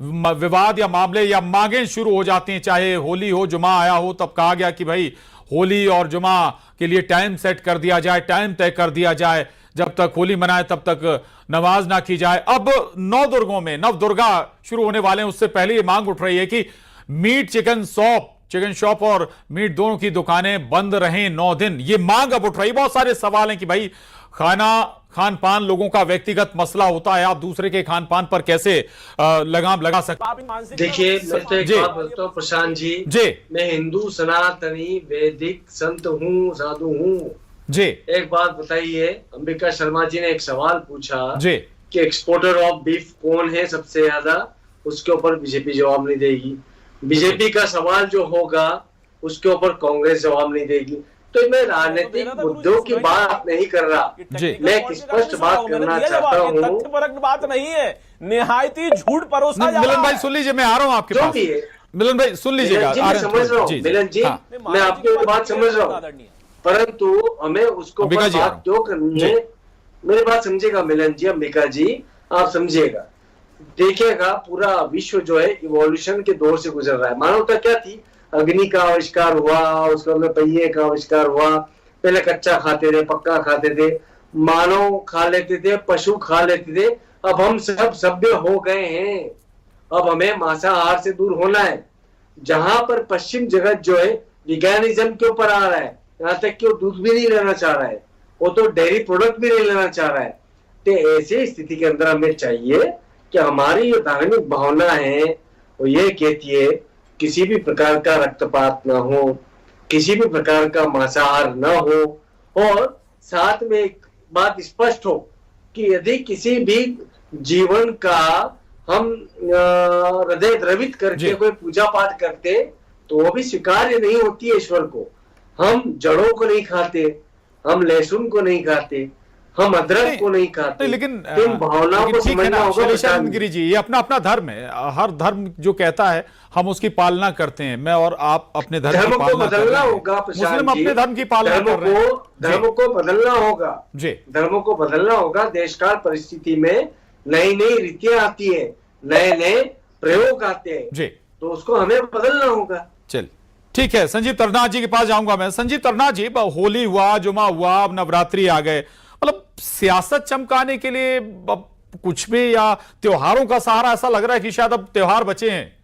विवाद या मामले या मांगें शुरू हो जाती हैं। चाहे होली हो, जुमा आया हो, तब कहा गया कि भाई होली और जुमा के लिए टाइम सेट कर दिया जाए, टाइम तय कर दिया जाए, जब तक होली मनाए तब तक नमाज ना की जाए। अब नव दुर्गा शुरू होने वाले हैं, उससे पहले ये मांग उठ रही है कि मीट चिकन शॉप और मीट दोनों की दुकानें बंद रहें 9 दिन। ये मांग अब उठ रही है। बहुत सारे सवाल हैं कि भाई खान पान लोगों का व्यक्तिगत मसला होता है, आप दूसरे के खान पान पर कैसे लगाम लगा सकते। देखिए, मैं तो एक बात बोलता हूँ प्रशांत जी, मैं हिंदू सनातनी वैदिक संत हूँ, साधु हूँ जी। एक बात बताइए, अंबिका शर्मा जी ने एक सवाल पूछा जी कि एक्सपोर्टर ऑफ बीफ कौन है सबसे ज्यादा, उसके ऊपर बीजेपी जवाब नहीं देगी। बीजेपी का सवाल जो होगा उसके ऊपर कांग्रेस जवाब नहीं देगी। तो मैं राजनीतिक मुद्दों की बात नहीं कर रहा, मैं स्पष्ट बात करना चाहता हूँ। बात नहीं है, निहायती झूठ परोसा जा रहा है। मिलन भाई सुन लीजिए, मैं आ रहा हूँ आपके पास। मिलन भाई सुन लीजिएगा, समझ रहा हूँ मिलन जी, मैं आपकी बात समझ रहा हूँ, परंतु हमें उसको बात क्यों करनी है। मेरी बात समझेगा मिलन जी, अंबिका जी आप समझिएगा। देखिएगा, पूरा विश्व जो है इवोल्यूशन के दौर से गुजर रहा है। मानवता क्या थी, अग्नि का आविष्कार हुआ, उसके बाद पहिए का आविष्कार हुआ। पहले कच्चा खाते थे, पक्का खाते थे, मानव खा लेते थे, पशु खा लेते थे। अब हम सब सभ्य हो गए हैं, अब हमें मांसाहार से दूर होना है। जहां पर पश्चिम जगत जो है विज्ञानिज्म के ऊपर आ रहा है, यहाँ तक कि वो दूध भी नहीं लेना चाह रहा है, वो तो डेयरी प्रोडक्ट भी नहीं लेना चाह रहा है। तो ऐसी स्थिति के अंदर हमें चाहिए कि हमारी जो धार्मिक भावना है वो ये कहती है किसी भी प्रकार का रक्तपात ना हो, किसी भी प्रकार का मांसाहार ना हो, और साथ में एक बात स्पष्ट हो कि यदि किसी भी जीवन का हम हृदय द्रवित करके कोई पूजा पाठ करते तो वो भी स्वीकार्य नहीं होती है ईश्वर को। हम जड़ों को नहीं खाते, हम लहसुन को नहीं खाते, हम अदरक को नहीं खाते, लेकिन इन भावनाओं को समझना होगा। गिरी जी, ये अपना अपना धर्म है, हर धर्म जो कहता है हम उसकी पालना करते हैं। मैं और आप अपने धर्म को बदलना होगा, मुस्लिम अपने धर्म की पालना कर रहे हैं। धर्म को बदलना होगा जी, धर्म को बदलना होगा। देश काल परिस्थिति में नई नई रीतियां आती है, नए नए प्रयोग आते हैं जी, तो उसको हमें बदलना होगा। चल ठीक है, संजीव तरनाथ जी के पास जाऊंगा मैं। संजीव तरनाथ जी, होली हुआ, जुमा हुआ, अब नवरात्रि आ गए, मतलब सियासत चमकाने के लिए कुछ भी या त्योहारों का सहारा, ऐसा लग रहा है कि शायद अब त्योहार बचे हैं।